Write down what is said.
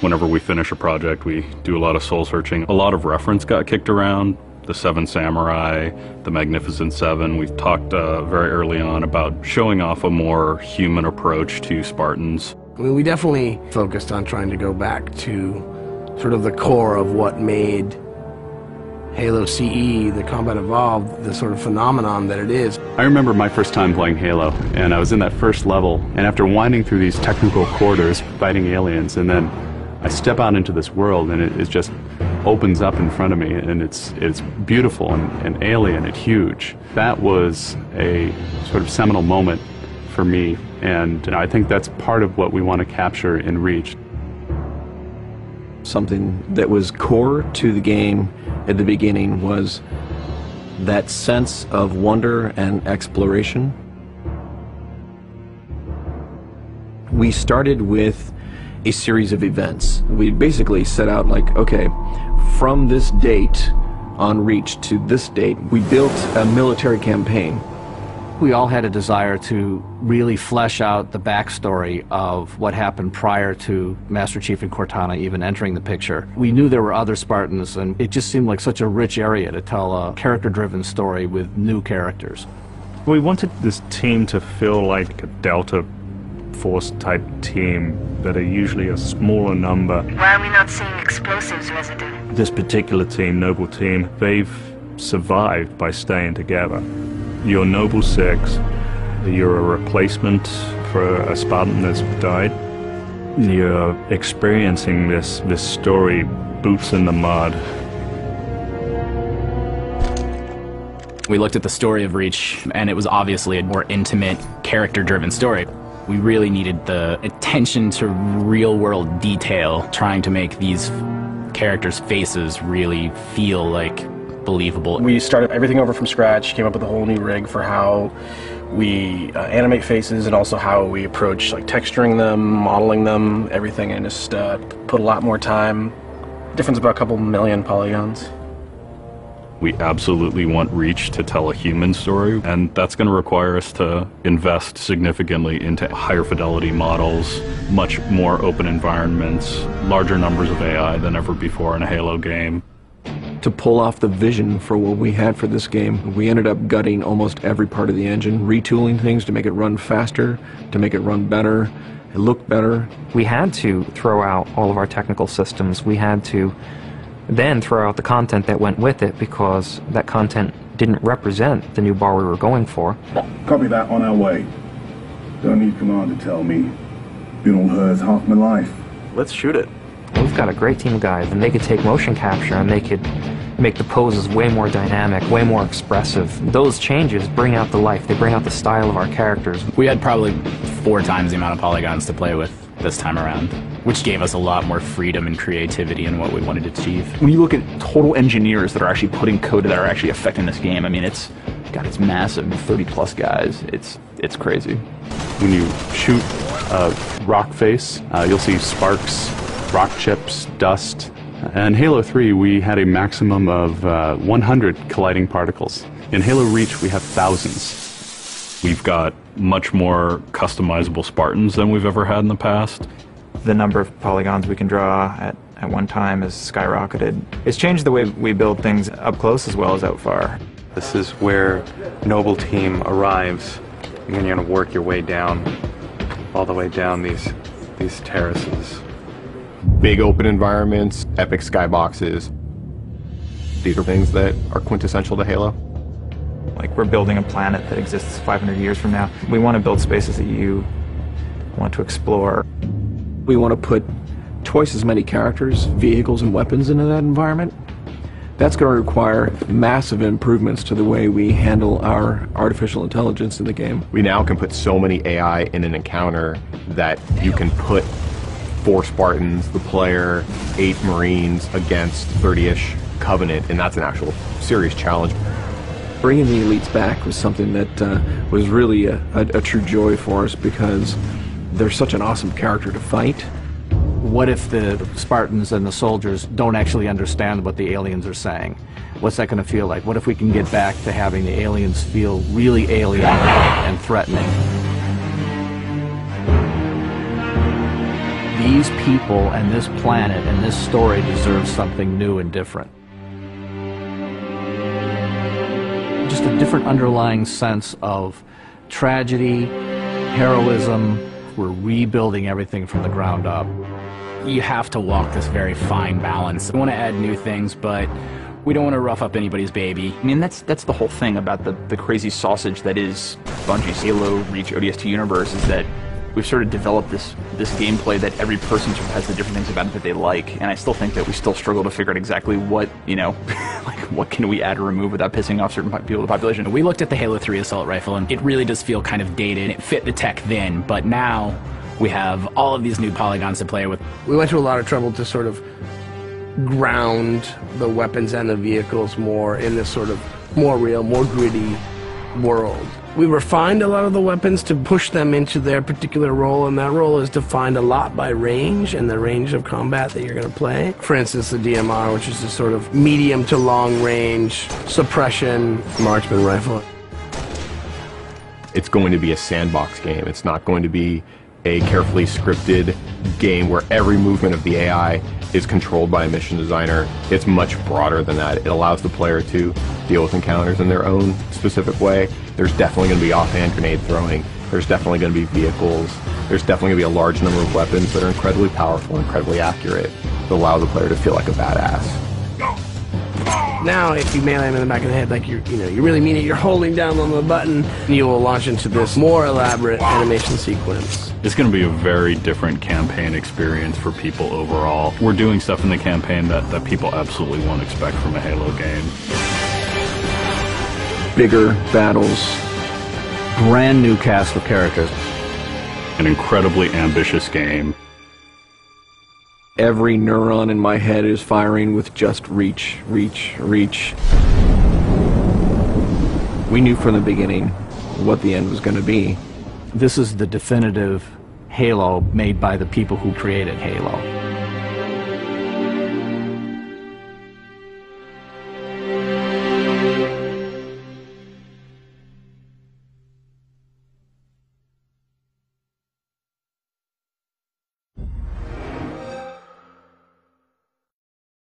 Whenever we finish a project, we do a lot of soul searching. A lot of reference got kicked around. The Seven Samurai, the Magnificent Seven. We've talked very early on about showing off a more human approach to Spartans. I mean, we definitely focused on trying to go back to sort of the core of what made Halo CE, the Combat Evolved, the sort of phenomenon that it is. I remember my first time playing Halo, and I was in that first level, and after winding through these technical corridors, fighting aliens, and then I step out into this world, and it just opens up in front of me, and it's beautiful and alien and huge. That was a sort of seminal moment for me, and I think that's part of what we want to capture in Reach. Something that was core to the game at the beginning was that sense of wonder and exploration. We started with a series of events. We basically set out like, okay, from this date on Reach to this date, we built a military campaign. We all had a desire to really flesh out the backstory of what happened prior to Master Chief and Cortana even entering the picture. We knew there were other Spartans, and it just seemed like such a rich area to tell a character-driven story with new characters. We wanted this team to feel like a Delta Force type team that are usually a smaller number. Why are we not seeing explosives residue? This particular team, Noble Team, they've survived by staying together. You're Noble 6, you're a replacement for a Spartan that's died. You're experiencing this story, boots in the mud. We looked at the story of Reach, and it was obviously a more intimate, character-driven story. We really needed the attention to real-world detail, trying to make these characters' faces really feel like believable. We started everything over from scratch, came up with a whole new rig for how we animate faces and also how we approach like texturing them, modeling them, everything, and just put a lot more time. Difference about a couple million polygons. We absolutely want Reach to tell a human story, and that's going to require us to invest significantly into higher fidelity models, much more open environments, larger numbers of AI than ever before in a Halo game. To pull off the vision for what we had for this game, we ended up gutting almost every part of the engine, retooling things to make it run faster, to make it run better, it looked better. We had to throw out all of our technical systems. We had to then throw out the content that went with it because that content didn't represent the new bar we were going for. Copy that, on our way. Don't need command to tell me. Been on hers half my life. Let's shoot it. We've got a great team of guys, and they could take motion capture and they could make the poses way more dynamic, way more expressive. Those changes bring out the life, they bring out the style of our characters. We had probably 4 times the amount of polygons to play with this time around, which gave us a lot more freedom and creativity in what we wanted to achieve. When you look at total engineers that are actually putting code that are actually affecting this game, I mean, it's massive, 30+ guys. It's crazy. When you shoot a rock face, you'll see sparks, rock chips, dust. In Halo 3, we had a maximum of 100 colliding particles. In Halo Reach, we have thousands. We've got much more customizable Spartans than we've ever had in the past. The number of polygons we can draw at one time has skyrocketed. It's changed the way we build things up close as well as out far. This is where Noble Team arrives, and then you're going to work your way down, all the way down these terraces. Big open environments, epic skyboxes. These are things that are quintessential to Halo. Like, we're building a planet that exists 500 years from now. We want to build spaces that you want to explore. We want to put twice as many characters, vehicles, and weapons into that environment. That's going to require massive improvements to the way we handle our artificial intelligence in the game. We now can put so many AI in an encounter that you can put 4 Spartans, the player, 8 Marines against 30-ish Covenant, and that's an actual serious challenge. Bringing the elites back was something that was really a true joy for us because they're such an awesome character to fight. What if the Spartans and the soldiers don't actually understand what the aliens are saying? What's that going to feel like? What if we can get back to having the aliens feel really alien and threatening? these people and this planet and this story deserve something new and different. Just a different underlying sense of tragedy, heroism. We're rebuilding everything from the ground up. You have to walk this very fine balance. We want to add new things, but we don't want to rough up anybody's baby. I mean, that's the whole thing about the crazy sausage that is Bungie's Halo Reach ODST universe, is that we've sort of developed this gameplay that every person sort of has the different things about it that they like, and I still think that we still struggle to figure out exactly what, you know, like what can we add or remove without pissing off certain people in the population. We looked at the Halo 3 assault rifle, and it really does feel kind of dated. It fit the tech then, but now we have all of these new polygons to play with. We went to a lot of trouble to sort of ground the weapons and the vehicles more in this sort of more real, more gritty world. We refined a lot of the weapons to push them into their particular role, and that role is defined a lot by range and the range of combat that you're going to play. For instance, the DMR, which is a sort of medium to long range suppression marksman rifle. It's going to be a sandbox game. It's not going to be a carefully scripted game where every movement of the AI is controlled by a mission designer. It's much broader than that. It allows the player to deal with encounters in their own specific way. There's definitely going to be offhand grenade throwing. There's definitely going to be vehicles. There's definitely going to be a large number of weapons that are incredibly powerful, incredibly accurate, that allow the player to feel like a badass. Now, if you melee him in the back of the head, like you really mean it, you're holding down on the button, you will launch into this more elaborate animation sequence. It's going to be a very different campaign experience for people overall. We're doing stuff in the campaign that people absolutely won't expect from a Halo game. Bigger battles, brand new cast of characters. An incredibly ambitious game. Every neuron in my head is firing with just reach, reach, reach. We knew from the beginning what the end was going to be. This is the definitive Halo made by the people who created Halo.